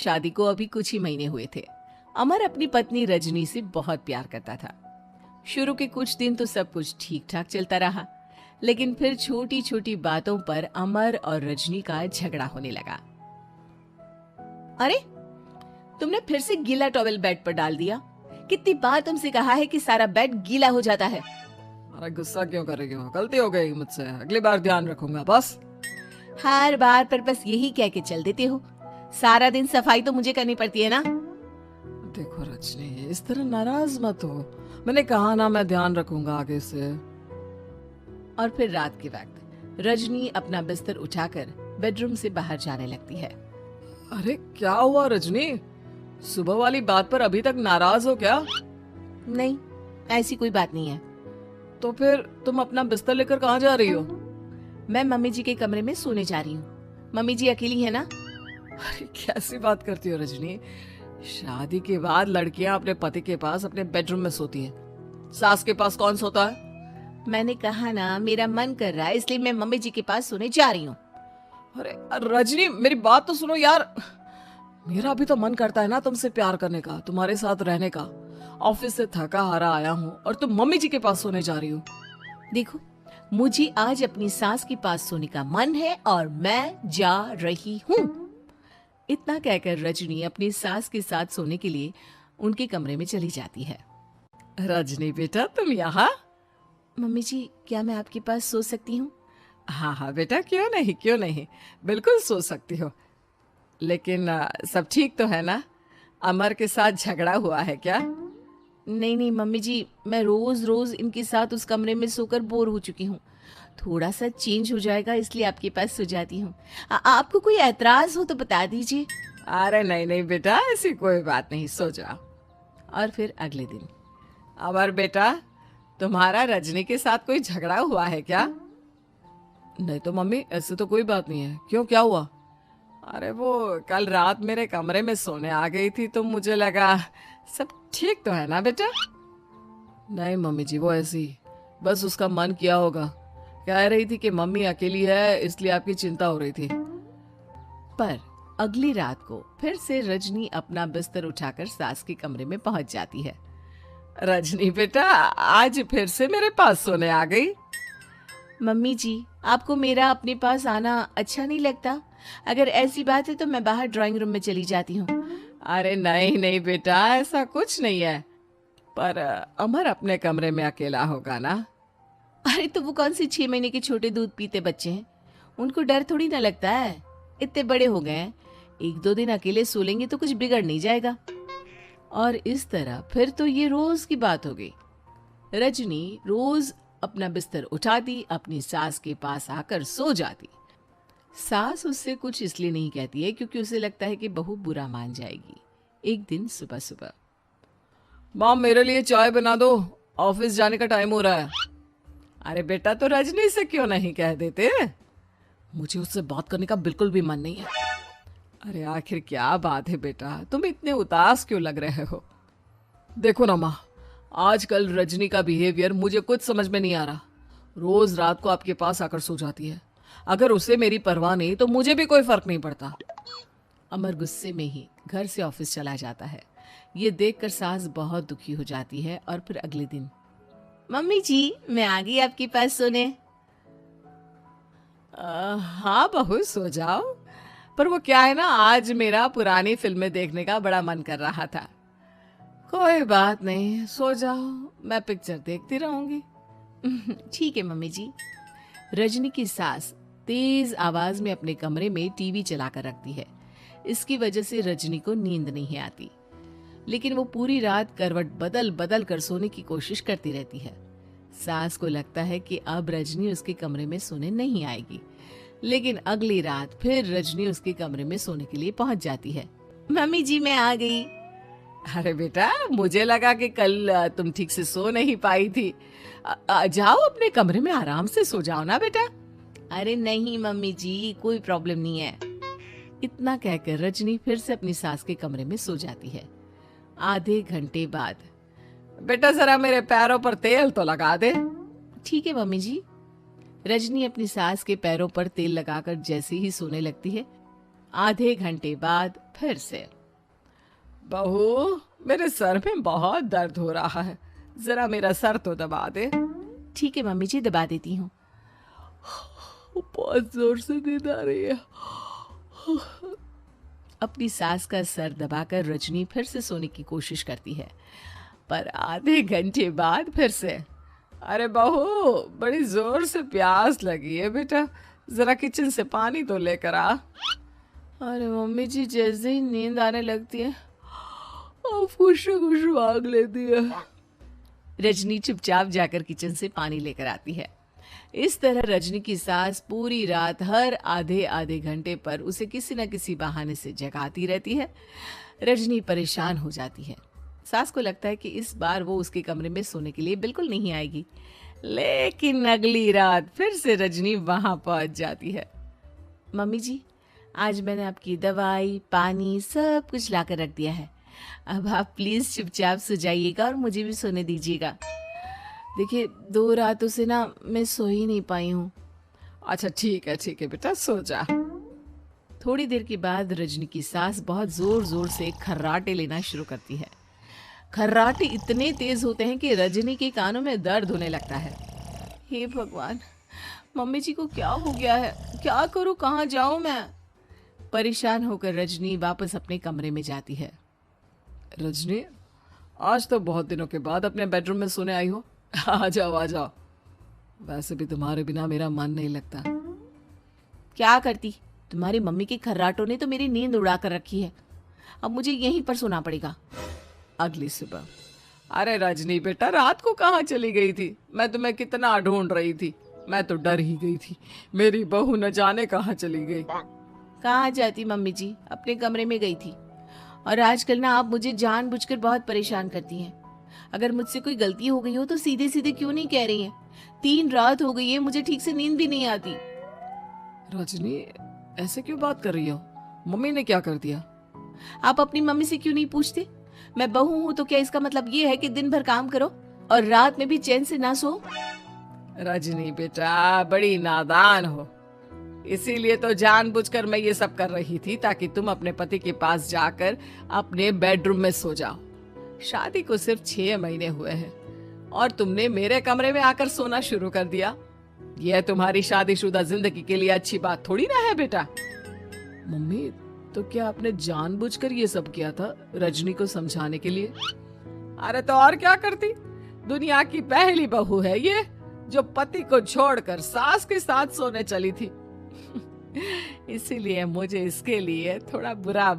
शादी को अभी कुछ ही महीने हुए थे। अमर अपनी पत्नी रजनी से बहुत प्यार करता था। शुरू के कुछ दिन तो सब कुछ ठीक ठाक चलता रहा, लेकिन फिर छोटी छोटी बातों पर अमर और रजनी का झगड़ा होने लगा। अरे, तुमने फिर से गीला टॉवेल बेड पर डाल दिया। कितनी बार तुमसे कहा है कि सारा बेड गीला हो जाता है। अरे गुस्सा क्यों कर रही हो? गलती हो गई मुझसे, अगली बार ध्यान रखूंगा बस। हर बार पर बस यही कह के चल देते हो। सारा दिन सफाई तो मुझे करनी पड़ती है ना। देखो रजनी, इस तरह नाराज मत हो। मैंने कहा ना, मैं ध्यान रखूंगा आगे से। और फिर रात के वक्त रजनी अपना बिस्तर उठाकर बेडरूम से बाहर जाने लगती है। अरे क्या हुआ रजनी? सुबह वाली बात पर अभी तक नाराज हो क्या? नहीं, ऐसी कोई बात नहीं है। तो फिर तुम अपना बिस्तर लेकर कहाँ जा रही हो? मैं मम्मी जी के कमरे में सोने जा रही हूँ। मम्मी जी अकेली है ना। अरे कैसी बात करती हो रजनी? शादी के बाद लड़कियां अपने पति के पास अपने बेडरूम में सोती हैं। सास के पास कौन सोता है? मैंने कहा ना, मेरा मन कर रहा है इसलिए मैं मम्मी जी के पास सोने जा रही हूँ। अरे रजनी, मेरी बात तो सुनो यार। मेरा भी तो मन करता है ना तुमसे प्यार करने का, तुम्हारे साथ रहने का। ऑफिस से थका हारा आया हूँ और तुम मम्मी जी के पास सोने जा रही हो। देखो, मुझे आज अपनी सास के पास सोने का मन है और मैं जा रही हूँ। इतना कहकर रजनी अपनी सास के साथ सोने के लिए उनके कमरे में चली जाती है। रजनी बेटा, तुम यहाँ? मम्मी जी, क्या मैं आपके पास सो सकती हूँ? हाँ हाँ बेटा, क्यों नहीं क्यों नहीं, बिल्कुल सो सकती हो। लेकिन सब ठीक तो है ना? अमर के साथ झगड़ा हुआ है क्या? नहीं नहीं मम्मी जी, मैं रोज रोज इनके साथ उस कमरे में सोकर बोर हो चुकी हूँ। थोड़ा सा चेंज हो जाएगा इसलिए आपके पास सो जाती हूँ। आपको कोई एतराज हो तो बता दीजिए। अरे नहीं नहीं बेटा, ऐसी कोई बात नहीं, सो जाओ। और फिर अगले दिन। अमर बेटा, तुम्हारा रजनी के साथ कोई झगड़ा हुआ है क्या? नहीं तो मम्मी, ऐसे तो कोई बात नहीं है। क्यों, क्या हुआ? अरे वो कल रात मेरे कमरे में सोने आ गई थी तो मुझे लगा सब ठीक तो है ना बेटा। नहीं मम्मी जी, वो ऐसी बस उसका मन किया होगा। कह रही थी कि मम्मी अकेली है इसलिए आपकी चिंता हो रही थी। पर अगली रात को फिर से रजनी अपना बिस्तर उठाकर सास के कमरे में पहुंच जाती है। रजनी बेटा, आज फिर से मेरे पास सोने आ गई। मम्मी जी, आपको मेरा अपने पास आना अच्छा नहीं लगता? अगर ऐसी बात है तो मैं बाहर ड्राइंग रूम में चली जाती हूँ। अरे नहीं नहीं बेटा, ऐसा कुछ नहीं है। पर अमर अपने कमरे में अकेला होगा ना? अरे तो वो कौन से 6 महीने के छोटे दूध पीते बच्चे हैं, उनको डर थोड़ी ना लगता है। इतने बड़े हो गए हैं, 1-2 दिन अकेले सो लेंगे तो कुछ बिगड़ नहीं जाएगा। और इस तरह फिर तो ये रोज की बात हो गई। रजनी रोज अपना बिस्तर उठाती, अपनी सास के पास आकर सो जाती। सास उससे कुछ इसलिए नहीं कहती है क्योंकि उसे लगता है कि बहू बुरा मान जाएगी। एक दिन सुबह सुबह, मॉम मेरे लिए चाय बना दो, ऑफिस जाने का टाइम हो रहा है। अरे बेटा, तो रजनी से क्यों नहीं कह देते? मुझे उससे बात करने का बिल्कुल भी मन नहीं है। अरे आखिर क्या बात है बेटा, तुम इतने उदास क्यों लग रहे हो? देखो ना माँ, आजकल रजनी का बिहेवियर मुझे कुछ समझ में नहीं आ रहा। रोज रात को आपके पास आकर सो जाती है। अगर उसे मेरी परवाह नहीं तो मुझे भी कोई फर्क नहीं पड़ता। अमर गुस्से में ही घर से ऑफिस चला जाता है। ये देखकर सास बहुत दुखी हो जाती है। और फिर अगले दिन, मम्मी जी, मैं आ गई आपके पास सोने। हाँ बहू, सो जाओ। पर वो क्या है ना, आज मेरा पुरानी फिल्में देखने का बड़ा मन कर रहा था। कोई बात नहीं, सो जाओ, मैं पिक्चर देखती रहूंगी। ठीक है मम्मी जी। रजनी की सास तेज आवाज में अपने कमरे में टीवी चलाकर रखती है। इसकी वजह से रजनी को नींद नहीं आती, लेकिन वो पूरी रात करवट बदल बदल कर सोने की कोशिश करती रहती है। सास को लगता है कि अब रजनी उसके कमरे में सोने नहीं आएगी, लेकिन अगली रात फिर रजनी उसके कमरे में सोने के लिए पहुंच जाती है। मम्मी जी, मैं आ गई। अरे बेटा, मुझे लगा कि कल तुम ठीक से सो नहीं पाई थी। जाओ अपने कमरे में आराम से सो जाओ ना बेटा। अरे नहीं मम्मी जी, कोई प्रॉब्लम नहीं है। इतना कहकर रजनी फिर से अपनी सास के कमरे में सो जाती है। आधे घंटे बाद, बेटा जरा मेरे पैरों पर तेल तो लगा दे। ठीक है मम्मी जी। रजनी अपनी सास के पैरों पर तेल लगाकर जैसे ही सोने लगती है, आधे घंटे बाद फिर से। बहू, मेरे सर में बहुत दर्द हो रहा है, जरा मेरा सर तो दबा दे। ठीक है मम्मी जी, दबा देती हूँ। बहुत जोर से नींद आ रही है। अपनी सास का सर दबाकर रजनी फिर से सोने की कोशिश करती है, पर आधे घंटे बाद फिर से। अरे बहू, बड़ी जोर से प्यास लगी है बेटा, जरा किचन से पानी तो लेकर आ। अरे मम्मी जी, जैसे ही नींद आने लगती है खुश खुश भाग लेती है। रजनी चुपचाप जाकर किचन से पानी लेकर आती है। इस तरह रजनी की सास पूरी रात हर आधे आधे घंटे पर उसे किसी न किसी बहाने से जगाती रहती है। रजनी परेशान हो जाती है। सास को लगता है कि इस बार वो उसके कमरे में सोने के लिए बिल्कुल नहीं आएगी, लेकिन अगली रात फिर से रजनी वहां पहुंच जाती है। मम्मी जी, आज मैंने आपकी दवाई, पानी सब कुछ लाकर रख दिया है। अब आप प्लीज चुपचाप सो जाइएगा और मुझे भी सोने दीजिएगा। देखिए, 2 रातों से ना मैं सो ही नहीं पाई हूँ। अच्छा ठीक है बेटा, सो जा। थोड़ी देर के बाद रजनी की सास बहुत जोर जोर से खर्राटे लेना शुरू करती है। खर्राटे इतने तेज होते हैं कि रजनी के कानों में दर्द होने लगता है। हे भगवान, मम्मी जी को क्या हो गया है? क्या करूँ, कहाँ जाऊँ मैं? परेशान होकर रजनी वापस अपने कमरे में जाती है। रजनी, आज तो बहुत दिनों के बाद अपने बेडरूम में सोने आई हो। आ जाओ आ जाओ, वैसे भी तुम्हारे बिना मेरा मन नहीं लगता। क्या करती, तुम्हारी मम्मी के खर्राटों ने तो मेरी नींद उड़ा कर रखी है। अब मुझे यहीं पर सोना पड़ेगा। अगली सुबह। अरे रजनी बेटा, रात को कहाँ चली गई थी? मैं तुम्हें कितना ढूंढ रही थी, मैं तो डर ही गई थी। मेरी बहू न जाने कहाँ चली गई। कहाँ जाती मम्मी जी, अपने कमरे में गई थी। और आजकल ना आप मुझे जानबूझकर बहुत परेशान करती हैं। अगर मुझसे कोई गलती हो गई हो तो सीधे सीधे क्यों नहीं कह रही हैं? 3 रात हो गई है, मुझे ठीक से नींद भी नहीं आती। रजनी, ऐसे क्यों बात कर रही हो? मम्मी ने क्या कर दिया? आप अपनी मम्मी से क्यों नहीं पूछते? मैं बहू हूँ तो क्या इसका मतलब ये है कि दिन भर काम करो और रात में भी चैन से ना सो? रजनी बेटा, बड़ी नादान हो, इसीलिए तो जानबूझकर मैं ये सब कर रही थी ताकि तुम अपने पति के पास जाकर अपने बेडरूम में सो जाओ। शादी को सिर्फ 6 महीने हुए हैं और तुमने मेरे कमरे में आकर सोना शुरू कर दिया। यह तुम्हारी शादीशुदा जिंदगी के लिए अच्छी बात थोड़ी ना है बेटा। मम्मी, तो क्या आपने जानबूझकर ये सब किया था रजनी को समझाने के लिए? अरे तो और क्या करती, दुनिया की पहली बहू है ये जो पति को छोड़कर सास के साथ सोने चली थी। इसीलिए मुझे इसके लिए थोड़ा बुरा